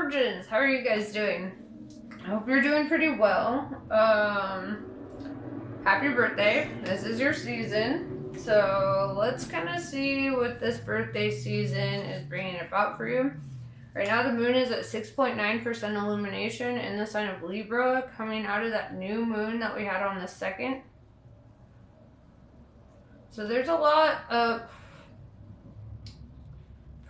Virgins, how are you guys doing? I hope you're doing pretty well. Happy birthday. This is your season. So let's kind of see what this birthday season is bringing about for you. Right now the moon is at 6.9% illumination in the sign of Libra, coming out of that new moon that we had on the 2nd. So there's a lot of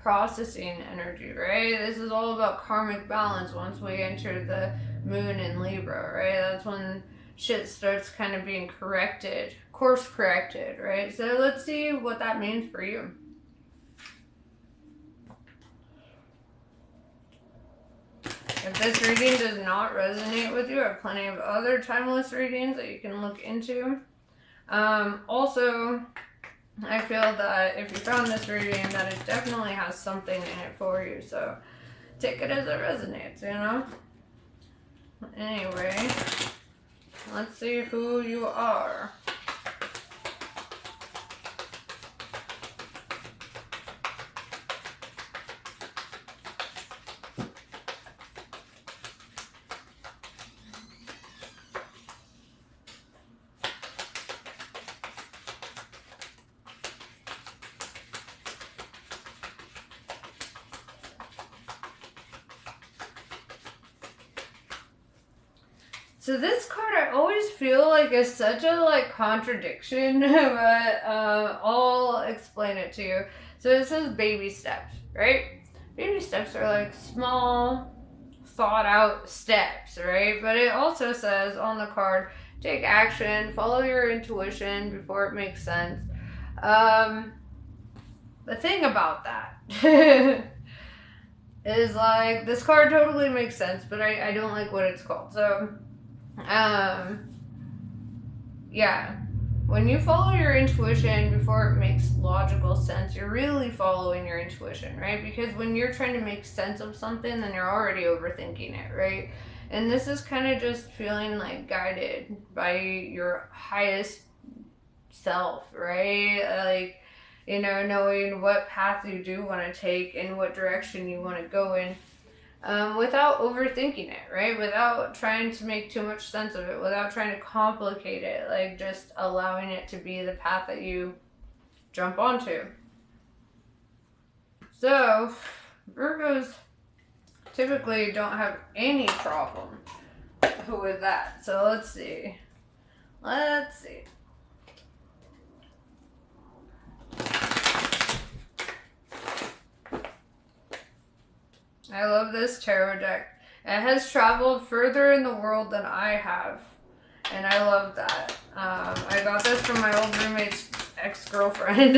processing energy, right? This is all about karmic balance once we enter the moon in Libra, right? That's when shit starts kind of being corrected, course corrected, right? So let's see what that means for you. If this reading does not resonate with you, I have plenty of other timeless readings that you can look into. Also, I feel that if you found this reading, that it definitely has something in it for you. So take it as it resonates, you know? Anyway, let's see who you are. So this card I always feel like is such a contradiction, but I'll explain it to you. So it says baby steps, right? Baby steps are like small, thought out steps, right? But it also says on the card, take action, follow your intuition before it makes sense. The thing about that is like this card totally makes sense, but I don't like what it's called. So yeah, when you follow your intuition before it makes logical sense, you're really following your intuition, right? Because when you're trying to make sense of something, then you're already overthinking it, right? And this is kind of just feeling like guided by your highest self, right? Like, you know, knowing what path you do want to take and what direction you want to go in. Without overthinking it, right? Without trying to make too much sense of it, without trying to complicate it, like just allowing it to be the path that you jump onto. So, Virgos typically don't have any problem with that. So let's see. Let's see. I love this tarot deck. It has traveled further in the world than I have. And I love that. I got this from my old roommate's ex-girlfriend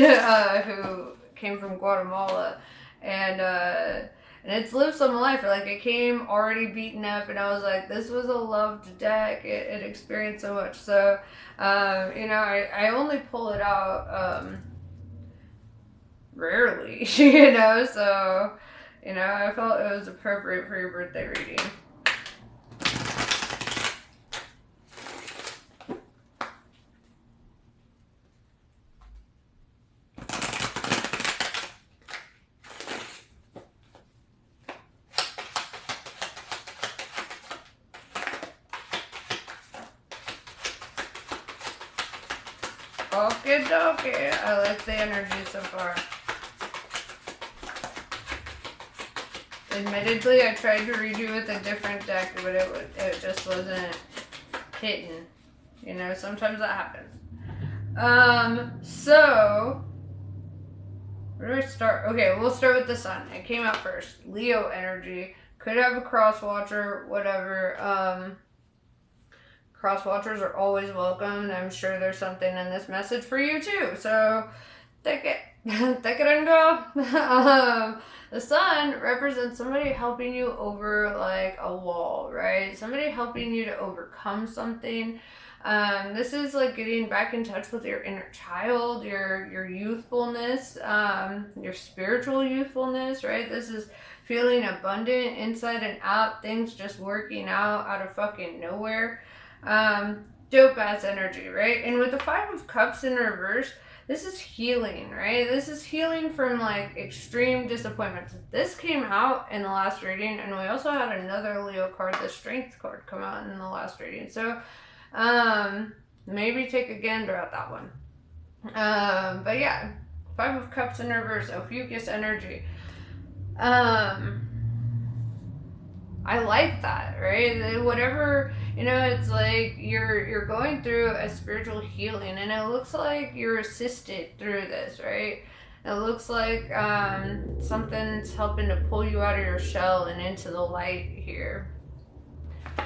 who came from Guatemala. And it's lived some life. Like, it came already beaten up, and I was like, this was a loved deck. It experienced so much. So, you know, I only pull it out rarely, you know, so... You know, I felt it was appropriate for your birthday reading. Okie dokie. I like the energy so far. Admittedly, I tried to read you with a different deck, but it just wasn't hitting. You know, sometimes that happens. So, where do I start? Okay, we'll start with the sun. It came out first. Leo energy. Could have a cross watcher, whatever. Cross watchers are always welcome. I'm sure there's something in this message for you too. So, take it. Take it and go. The sun represents somebody helping you over like a wall, right? Somebody helping you to overcome something. This is like getting back in touch with your inner child, your youthfulness, your spiritual youthfulness, right? This is feeling abundant inside and out, things just working out of fucking nowhere. Dope ass energy, right? And with the 5 of Cups in reverse, this is healing, right? This is healing from like extreme disappointments. This came out in the last reading, and we also had another Leo card, the Strength card, come out in the last reading. So maybe take a gander at that one. But yeah, Five of Cups in reverse, Ophiuchus energy. I like that, right? Whatever, it's like you're going through a spiritual healing, and it looks like you're assisted through this, right? It looks like something's helping to pull you out of your shell and into the light here.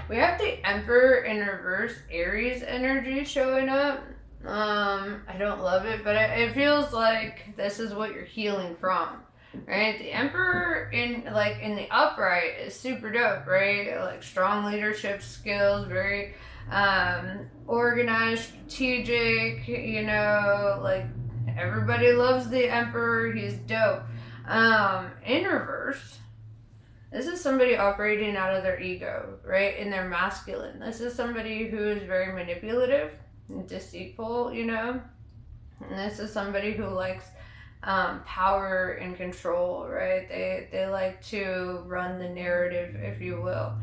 We have the Emperor in reverse, Aries energy showing up. I don't love it, but it feels like this is what you're healing from. Right, the Emperor in the upright is super dope, right? Like strong leadership skills, very organized, strategic. Like everybody loves the Emperor. He's dope. In reverse, this is somebody operating out of their ego, right? In their masculine. This is somebody who is very manipulative and deceitful. And this is somebody who likes power and control, right? They like to run the narrative, if you will.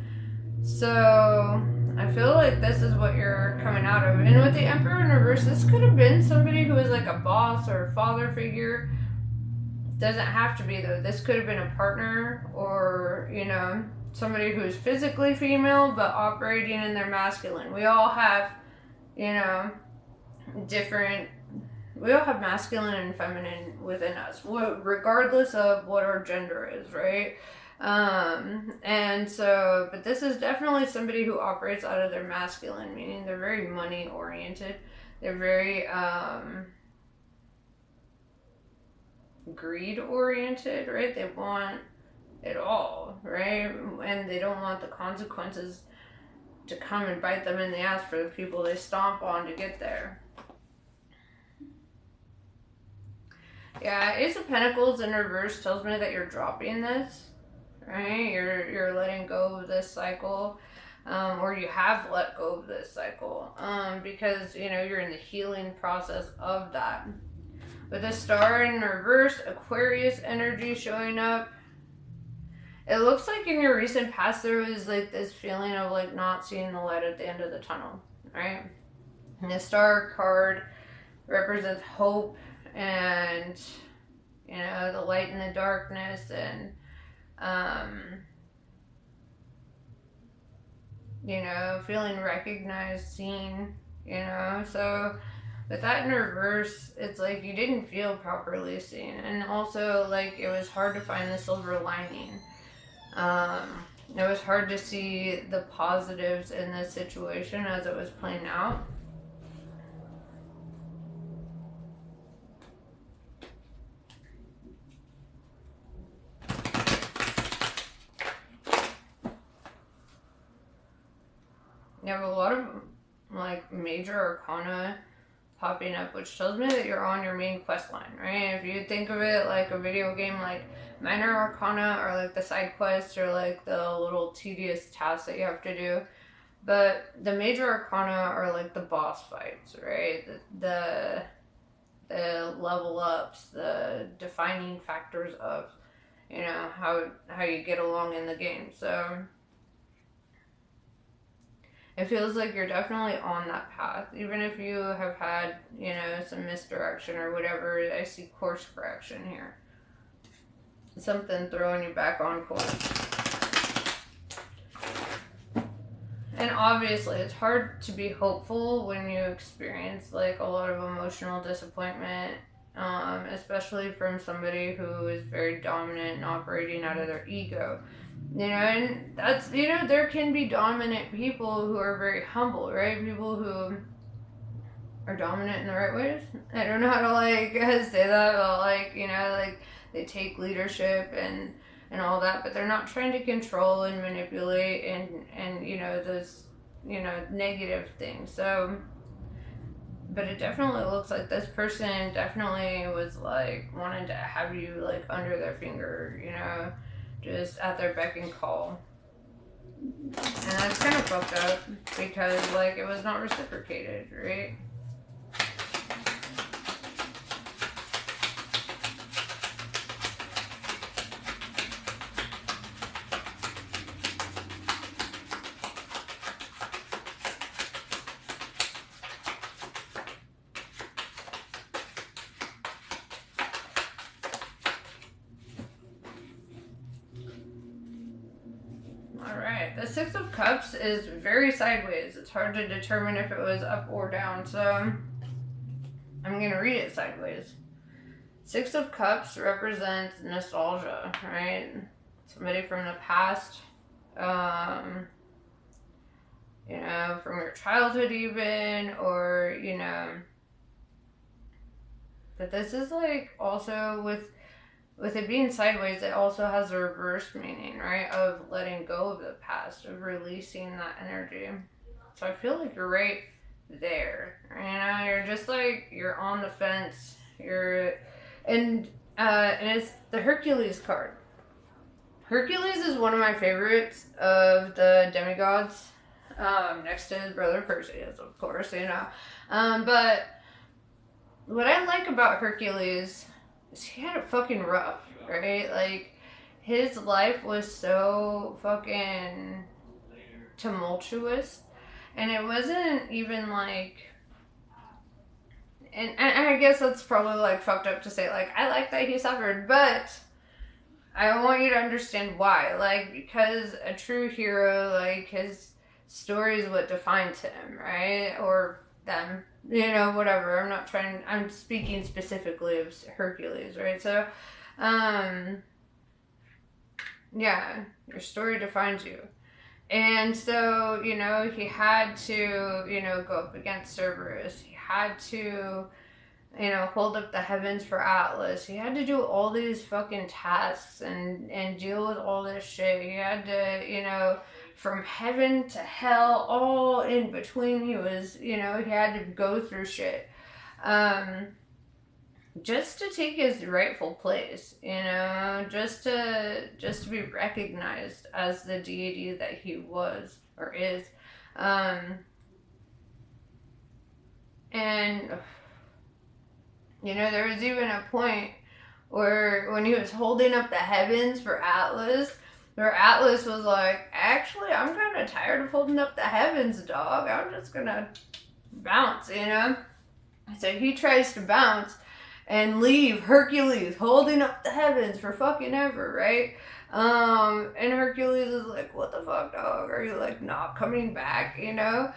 So I feel like this is what you're coming out of. And with the Emperor in reverse, this could have been somebody who was like a boss or a father figure. Doesn't have to be though. This could have been a partner, or somebody who's physically female but operating in their masculine. We all have different. We all have masculine and feminine within us, regardless of what our gender is, right? And so, but this is definitely somebody who operates out of their masculine, meaning they're very money oriented. They're very greed oriented, right? They want it all, right? And they don't want the consequences to come and bite them in the ass for the people they stomp on to get there. Yeah, Ace of Pentacles in reverse tells me that you're dropping this, right? You're letting go of this cycle, or you have let go of this cycle, because you're in the healing process of that. With the Star in reverse, Aquarius energy showing up. It looks like in your recent past there was like this feeling of like not seeing the light at the end of the tunnel, right? And the Star card represents hope and the light in the darkness, and feeling recognized, seen, so with that in reverse, it's like you didn't feel properly seen, and also like it was hard to find the silver lining. It was hard to see the positives in this situation as it was playing out. You have a lot of like major arcana popping up, which tells me that you're on your main quest line, right? If you think of it like a video game, like minor arcana are like the side quests or like the little tedious tasks that you have to do, but the major arcana are like the boss fights, right? The level ups, the defining factors of how you get along in the game. So it feels like you're definitely on that path, even if you have had, some misdirection or whatever. I see course correction here. Something throwing you back on course. And obviously, it's hard to be hopeful when you experience like a lot of emotional disappointment, especially from somebody who is very dominant and operating out of their ego. And that's, there can be dominant people who are very humble, right? People who are dominant in the right ways. I don't know how to say that, but they take leadership and all that, but they're not trying to control and manipulate and those, negative things. So, but it definitely looks like this person definitely was like wanting to have you like under their finger, just at their beck and call. And that's kind of fucked up because like it was not reciprocated, right? Alright, the Six of Cups is very sideways. It's hard to determine if it was up or down, so I'm gonna read it sideways. Six of Cups represents nostalgia, right? Somebody from the past, you know, from your childhood even, or, you know, but this is like also with it being sideways, it also has a reverse meaning, right? Of letting go of the past, of releasing that energy. So I feel like you're right there. You know, you're just like, you're on the fence. And it's the Hercules card. Hercules is one of my favorites of the demigods. Next to his brother Perseus, of course, you know. But what I like about Hercules is he had it fucking rough, right? Like, his life was so fucking tumultuous, and it wasn't even like, and I guess that's probably like fucked up to say, like, I like that he suffered, but I want you to understand why. Like, because a true hero, like, his story is what defines him, right? Or them, you know, whatever. I'm speaking specifically of Hercules, right? So, yeah, your story defines you. And so, you know, he had to, you know, go up against Cerberus. He had to, you know, hold up the heavens for Atlas. He had to do all these fucking tasks and deal with all this shit. He had to, you know, from heaven to hell, all in between. He was, you know, he had to go through shit. Just to take his rightful place, you know, just to be recognized as the deity that he was or is. And you know, there was even a point where when he was holding up the heavens for Atlas, where Atlas was like, actually, I'm kind of tired of holding up the heavens, dog. I'm just gonna bounce, you know? So he tries to bounce and leave Hercules holding up the heavens for fucking ever, right? And Hercules is like, what the fuck, dog? Are you like not coming back, you know?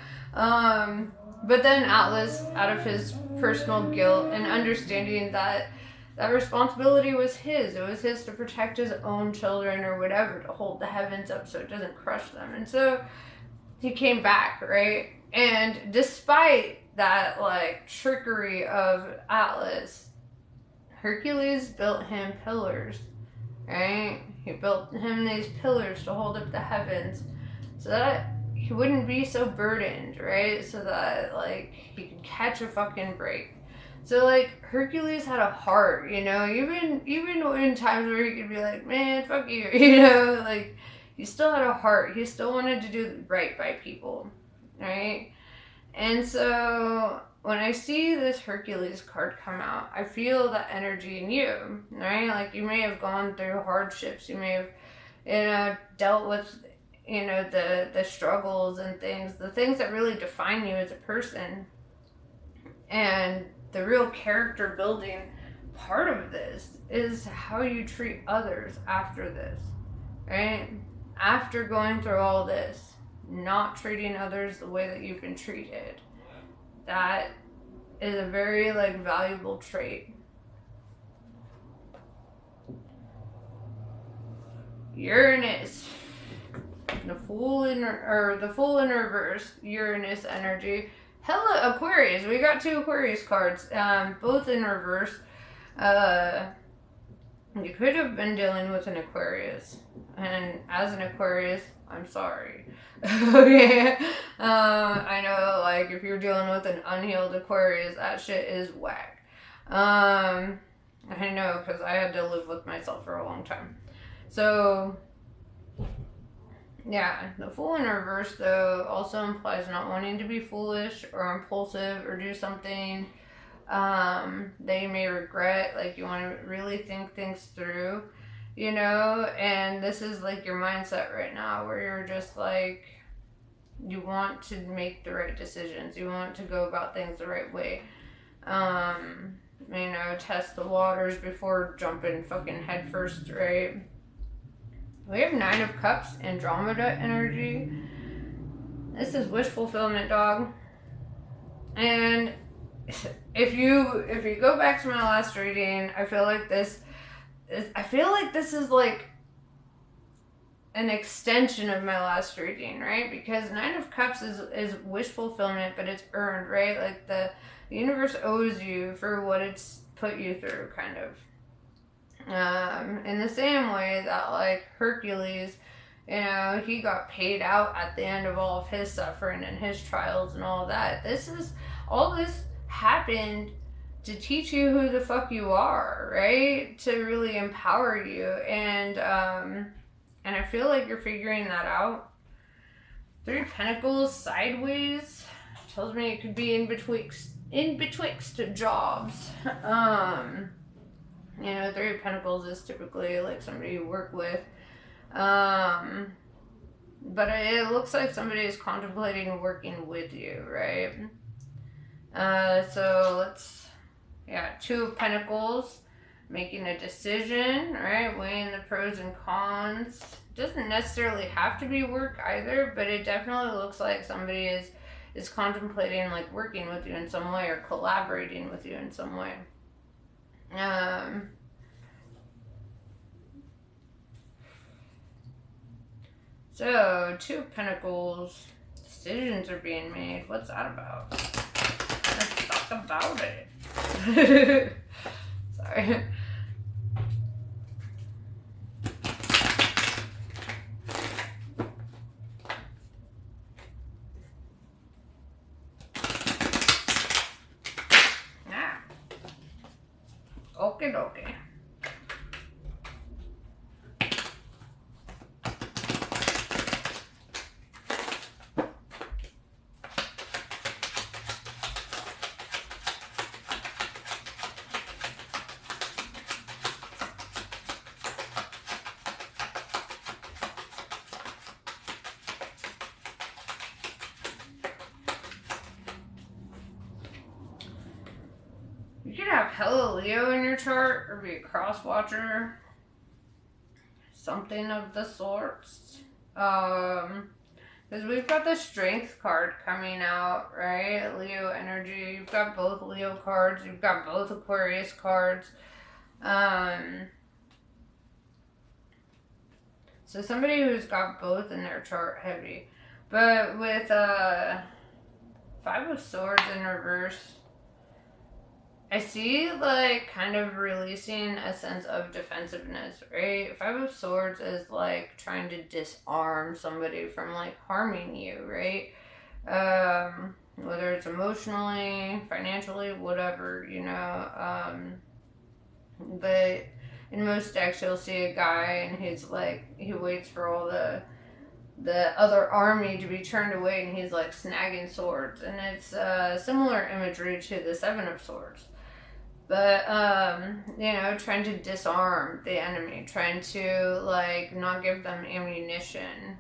But then Atlas, out of his personal guilt and understanding that that responsibility was his, it was his to protect his own children or whatever, to hold the heavens up so it doesn't crush them. And so he came back, right? And despite that, like, trickery of Atlas, Hercules built him pillars, right? He built him these pillars to hold up the heavens so that he wouldn't be so burdened, right? So that, like, he could catch a fucking break. So, like, Hercules had a heart, you know? Even in times where he could be like, man, fuck you, you know? Like, he still had a heart. He still wanted to do right by people, right? And so when I see this Hercules card come out, I feel that energy in you, right? Like, you may have gone through hardships. You may have, you know, dealt with, you know, the struggles and things, the things that really define you as a person. And the real character building part of this is how you treat others after this, right? After going through all this, not treating others the way that you've been treated. That is a very, like, valuable trait. Uranus, the Fool in reverse, Uranus energy. Hella Aquarius. We got two Aquarius cards, both in reverse. You could have been dealing with an Aquarius, and as an Aquarius, I'm sorry. Okay, I know, like, if you're dealing with an unhealed Aquarius, that shit is whack. I know, because I had to live with myself for a long time. So, yeah, the Fool in reverse, though, also implies not wanting to be foolish or impulsive or do something that you may regret. Like, you want to really think things through, you know? And this is, like, your mindset right now, where you're just, like, you want to make the right decisions. You want to go about things the right way. You know, test the waters before jumping fucking head first, right? We have Nine of Cups, Andromeda energy. This is wish fulfillment, dog. And if you go back to my last reading, I feel like this is like an extension of my last reading, right? Because Nine of Cups is wish fulfillment, but it's earned, right? Like the universe owes you for what it's put you through, kind of. In the same way that like Hercules, you know, he got paid out at the end of all of his suffering and his trials and all that. All this happened to teach you who the fuck you are, right? To really empower you. And I feel like you're figuring that out. Three of Pentacles sideways tells me it could be in betwixt jobs. You know, Three of Pentacles is typically like somebody you work with. But it looks like somebody is contemplating working with you, right? So Two of Pentacles, making a decision, right? Weighing the pros and cons. Doesn't necessarily have to be work either, but it definitely looks like somebody is contemplating like working with you in some way or collaborating with you in some way. So, Two of Pentacles, decisions are being made. What's that about? Let's talk about it. Sorry. Okay, okay. You could have hella Leo in your chart or be a cross watcher. Something of the sorts. Because we've got the Strength card coming out, right? Leo energy. You've got both Leo cards. You've got both Aquarius cards. So somebody who's got both in their chart heavy. But with Five of Swords in reverse, I see like kind of releasing a sense of defensiveness, right? Five of Swords is like trying to disarm somebody from like harming you, right? Whether it's emotionally, financially, whatever, you know. But in most decks you'll see a guy and he's like, he waits for all the other army to be turned away and he's like snagging swords, and it's similar imagery to the Seven of Swords. But, you know, trying to disarm the enemy, trying to, like, not give them ammunition,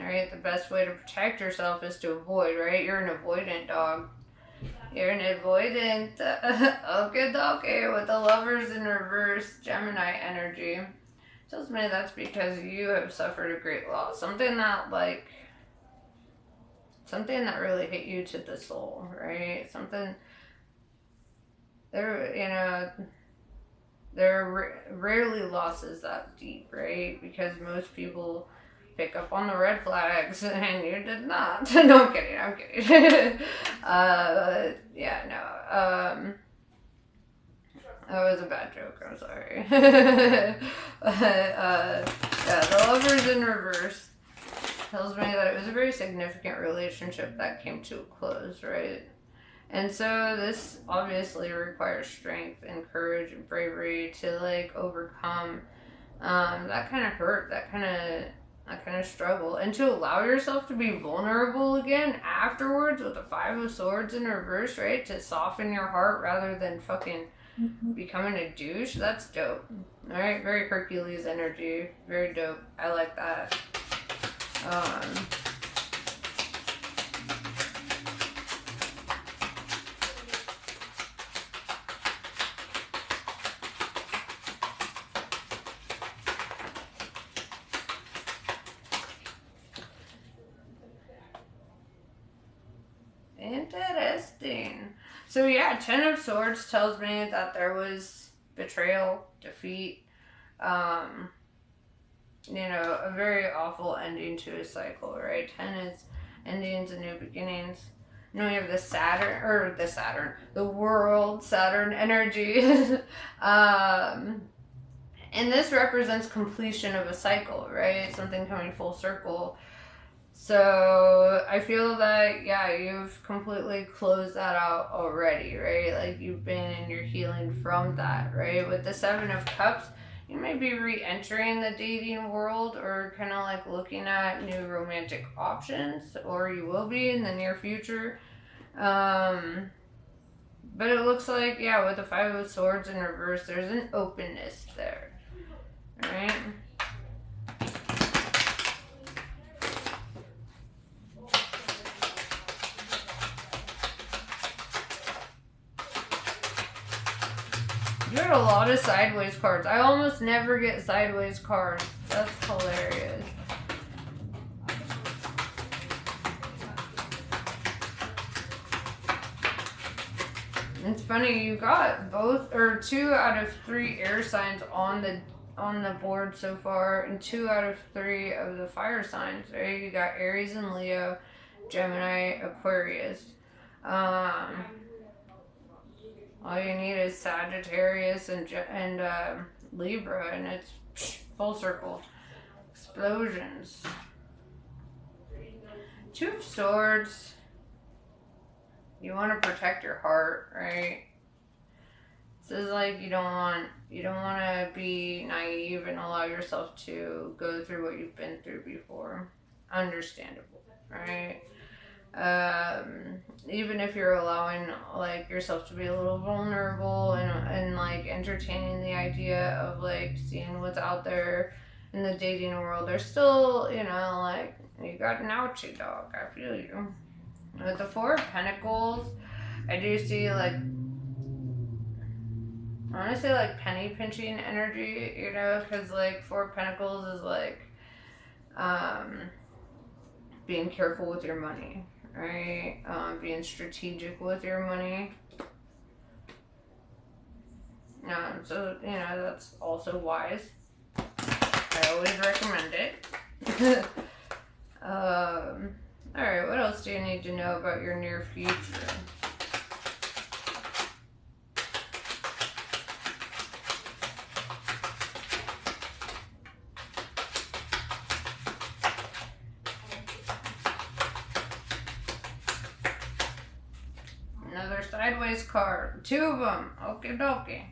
alright? The best way to protect yourself is to avoid, right? You're an avoidant, dog. You're an avoidant. Okay, with the Lovers in reverse, Gemini energy. Tells me that's because you have suffered a great loss. Something that really hit you to the soul, right? There are rarely losses that deep, right? Because most people pick up on the red flags, and you did not. No, I'm kidding. That was a bad joke, I'm sorry. The Lovers in reverse tells me that it was a very significant relationship that came to a close, right? And so this obviously requires strength and courage and bravery to like overcome that kind of hurt, that kind of struggle, and to allow yourself to be vulnerable again afterwards with the Five of Swords in reverse, right? To soften your heart rather than fucking becoming a douche. That's dope. All right, very Hercules energy, very dope. I like that. Interesting. So yeah, Ten of Swords tells me that there was betrayal, defeat, um, a very awful ending to a cycle, right? 10 is endings and new beginnings. You know, we have the world, Saturn energy. um, and this represents completion of a cycle, right? Something coming full circle. So I feel that, yeah, you've completely closed that out already, right? Like you've been and you're healing from that, right? With the Seven of Cups, you may be re-entering the dating world or kind of like looking at new romantic options, or you will be in the near future. Um, but it looks like, yeah, with the Five of Swords in reverse, there's an openness there, right? You had a lot of sideways cards. I almost never get sideways cards. That's hilarious. It's funny, you got both or 2 out of 3 air signs on the board so far, and 2 out of 3 of the fire signs, right? You got Aries and Leo, Gemini, Aquarius. All you need is Sagittarius and Libra, and it's full circle. Explosions. 2 of Swords. You want to protect your heart, right? This is like you don't want to be naive and allow yourself to go through what you've been through before. Understandable, right? Even if you're allowing like yourself to be a little vulnerable and like entertaining the idea of like seeing what's out there in the dating world, there's still, like you got an ouchie dog. I feel you. With the Four of Pentacles, I do see like, I want to say like penny pinching energy, because like Four of Pentacles is like being careful with your money, right? Being strategic with your money. So, that's also wise. I always recommend it. Alright, what else do you need to know about your near future? Another sideways card. 2 of them. Okie dokie.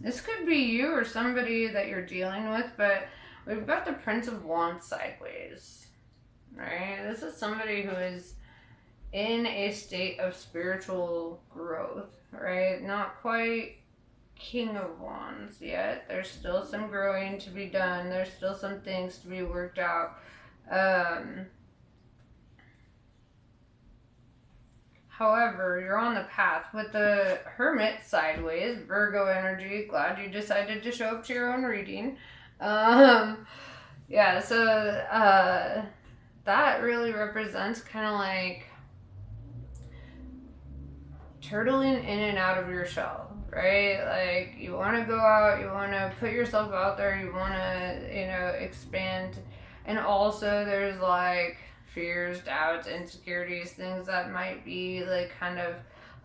This could be you or somebody that you're dealing with, but we've got the Prince of Wands sideways, right? This is somebody who is in a state of spiritual growth, right? Not quite King of Wands yet. There's still some growing to be done. There's still some things to be worked out. However, you're on the path with the Hermit sideways, Virgo energy. Glad you decided to show up to your own reading. Yeah, so that really represents kind of like turtling in and out of your shell, right? Like you want to go out, you want to put yourself out there, you want to, expand. And also there's like fears, doubts, insecurities, things that might be like kind of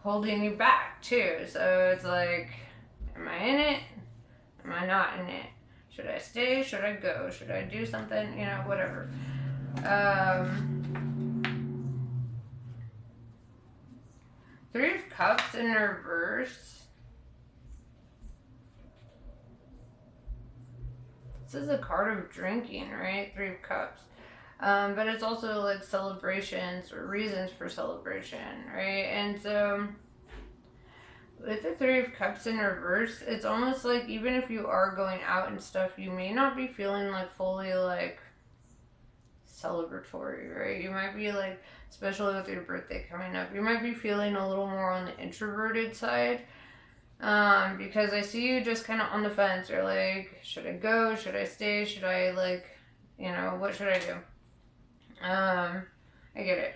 holding you back too. So it's like, am I in it? Am I not in it? Should I stay? Should I go? Should I do something? Whatever. Three of Cups in reverse. This is a card of drinking, right? Three of Cups. But it's also like celebrations or reasons for celebration, right? And so with the Three of Cups in reverse, it's almost like even if you are going out and stuff, you may not be feeling like fully like celebratory, right? You might be like, especially with your birthday coming up, you might be feeling a little more on the introverted side. Because I see you just kind of on the fence. You're like, should I go? Should I stay? Should I, like, what should I do? I get it.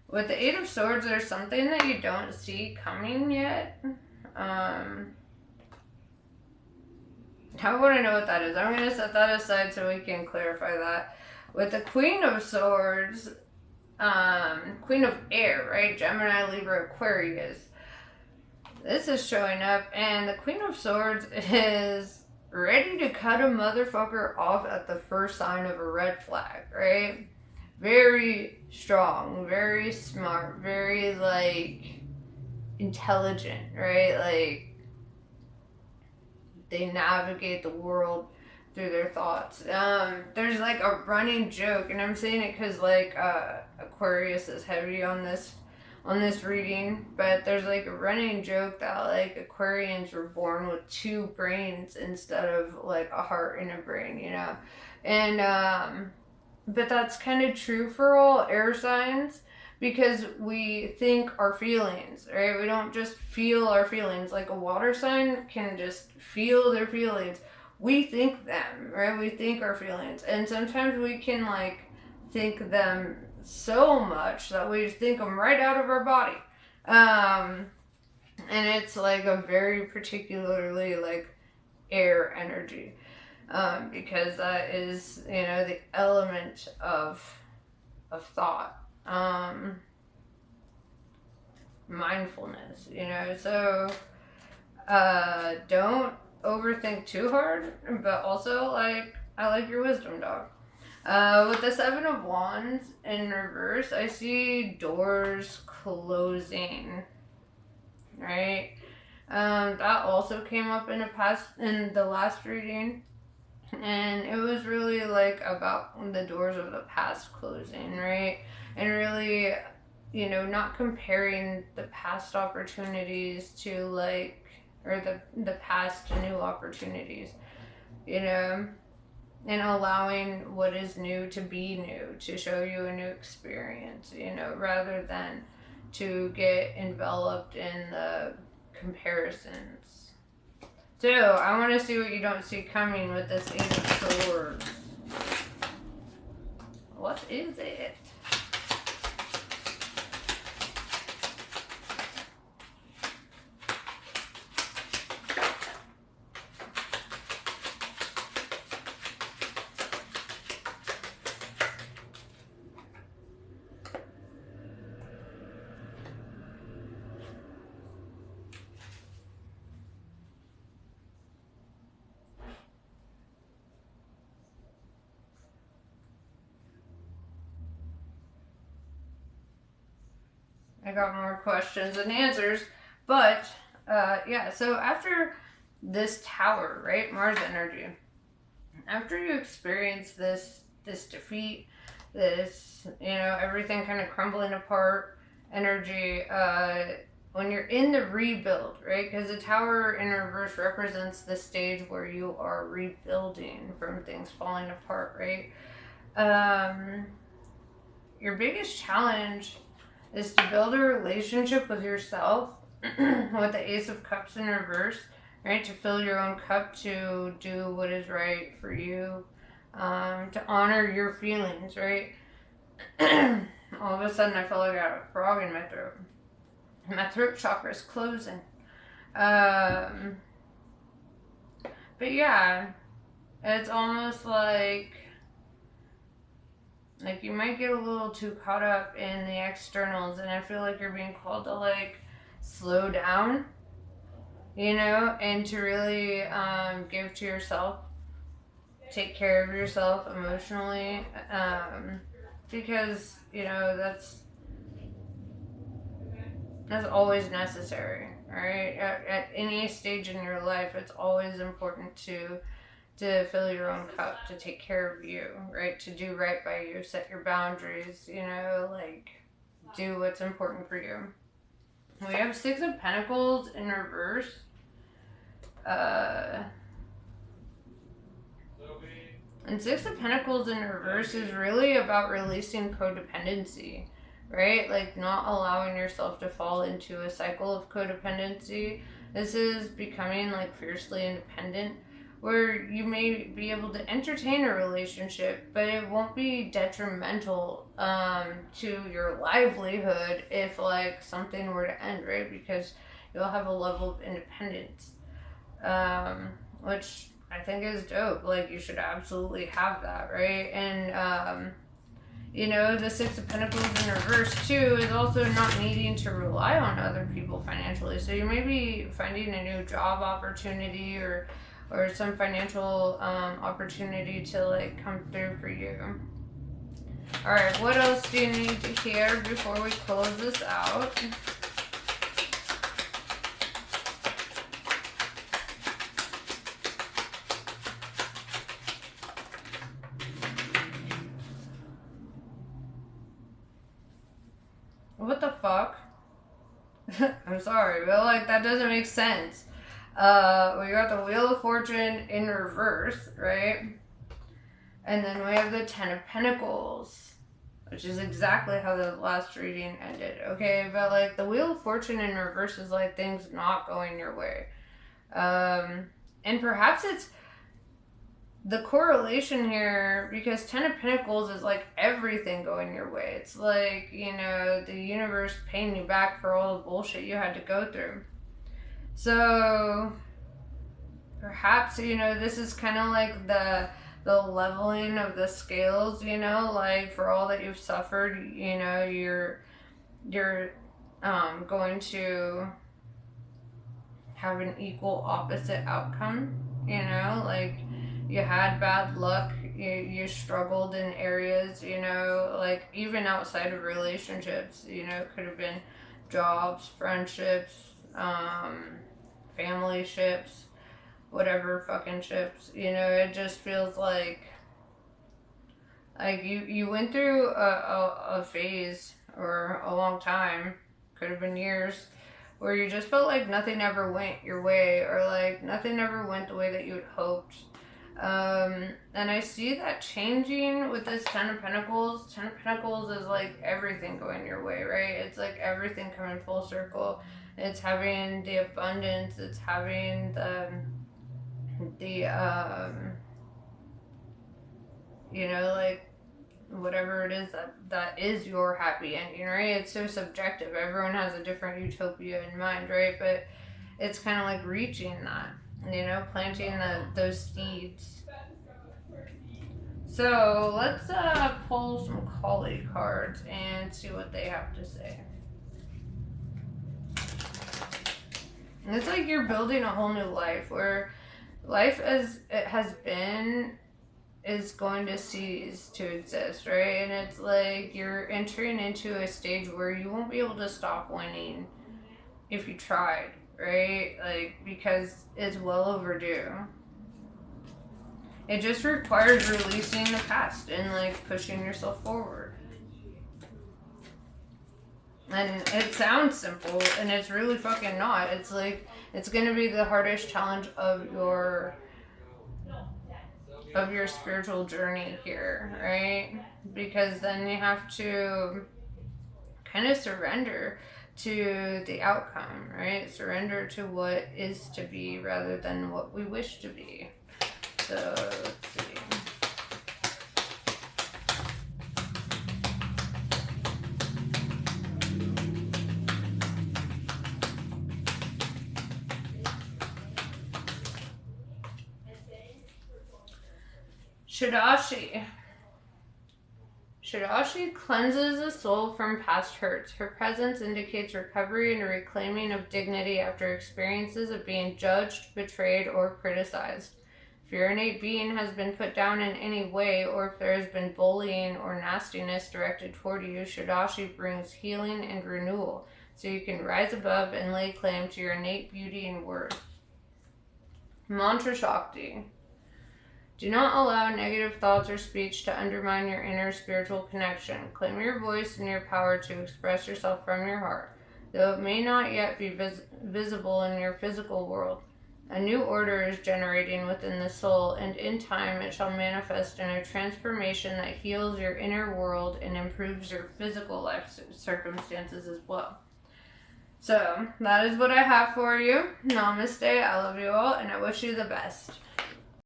With the Eight of Swords, there's something that you don't see coming yet. How would I know what that is? I'm going to set that aside so we can clarify that. With the Queen of Swords, Queen of Air, right? Gemini, Libra, Aquarius. This is showing up, and the Queen of Swords is ready to cut a motherfucker off at the first sign of a red flag, right? Very strong, very smart, very, like, intelligent, right? Like, they navigate the world through their thoughts. There's like a running joke, and I'm saying it because, like, Aquarius is heavy on this reading, but there's like a running joke that, like, Aquarians were born with two brains instead of like a heart and a brain, and but that's kind of true for all air signs, because we think our feelings, right? We don't just feel our feelings. Like a water sign can just feel their feelings. We think them, right? We think our feelings. And sometimes we can, like, think them so much that we just think them right out of our body. And it's like a very particularly, like, air energy. Because that is, the element of thought. Mindfulness, so don't overthink too hard, but also, like, I like your wisdom, dog. With the Seven of Wands in reverse, I see doors closing, right? That also came up in the last reading, and it was really, like, about the doors of the past closing, right? And really, not comparing the past opportunities to, like, or the past to new opportunities, and allowing what is new to be new, to show you a new experience, rather than to get enveloped in the comparisons. So, I want to see what you don't see coming with this Eight of Swords. What is it? I got more questions and answers, but yeah, so after this Tower, right, Mars energy, after you experience this defeat, this, everything kind of crumbling apart energy, when you're in the rebuild, right, because the Tower in reverse represents the stage where you are rebuilding from things falling apart, right? Your biggest challenge is to build a relationship with yourself with the Ace of Cups in reverse, right? To fill your own cup, to do what is right for you, to honor your feelings, right? All of a sudden, I felt like I had a frog in my throat. My throat chakra is closing. But yeah, it's almost like you might get a little too caught up in the externals, and I feel like you're being called to, like, slow down, and to really give to yourself, take care of yourself emotionally, because, that's always necessary, right? At any stage in your life, it's always important to fill your own cup, to take care of you, right? To do right by you, set your boundaries, like, do what's important for you. We have Six of Pentacles in reverse. And Six of Pentacles in reverse is really about releasing codependency, right? Like, not allowing yourself to fall into a cycle of codependency, This is becoming like fiercely independent, where you may be able to entertain a relationship, but it won't be detrimental to your livelihood if like something were to end, right? Because you'll have a level of independence, which I think is dope. Like you should absolutely have that, right? And the Six of Pentacles in reverse too is also not needing to rely on other people financially. So you may be finding a new job opportunity or some financial opportunity to like come through for you. All right, what else do you need to hear before we close this out? What the fuck? I'm sorry, but like that doesn't make sense. We got the Wheel of Fortune in reverse, right? And then we have the Ten of Pentacles, which is exactly how the last reading ended, okay? But like the Wheel of Fortune in reverse is like things not going your way. And perhaps it's the correlation here, because Ten of Pentacles is like everything going your way. It's like, the universe paying you back for all the bullshit you had to go through. So perhaps, this is kind of like the leveling of the scales, like for all that you've suffered, you're going to have an equal opposite outcome, like you had bad luck, you struggled in areas, like even outside of relationships, it could have been jobs, friendships, family ships, whatever fucking ships, it just feels like you went through a phase or a long time, could have been years, where you just felt like nothing ever went your way, or like nothing ever went the way that you had hoped. And I see that changing with this Ten of Pentacles. Ten of Pentacles is like everything going your way, right? It's like everything coming full circle. It's having the abundance. It's having the like whatever it is that is your happy ending, right? It's so subjective. Everyone has a different utopia in mind, right? But it's kind of like reaching that, planting those seeds. So let's pull some colleague cards and see what they have to say. And it's like you're building a whole new life, where life as it has been is going to cease to exist, right? And it's like you're entering into a stage where you won't be able to stop winning if you tried, right? Like, because it's well overdue. It just requires releasing the past and like pushing yourself forward. And it sounds simple, and it's really fucking not. It's like it's gonna be the hardest challenge of your spiritual journey here, right? Because then you have to kind of surrender to the outcome, right? Surrender to what is to be rather than what we wish to be. So let's see. Shadashi. Shadashi cleanses the soul from past hurts. Her presence indicates recovery and a reclaiming of dignity after experiences of being judged, betrayed, or criticized. If your innate being has been put down in any way, or if there has been bullying or nastiness directed toward you, Shadashi brings healing and renewal, so you can rise above and lay claim to your innate beauty and worth. Mantra Shakti. Do not allow negative thoughts or speech to undermine your inner spiritual connection. Claim your voice and your power to express yourself from your heart. Though it may not yet be visible in your physical world, a new order is generating within the soul, and in time it shall manifest in a transformation that heals your inner world and improves your physical life circumstances as well. So that is what I have for you. Namaste. I love you all, and I wish you the best.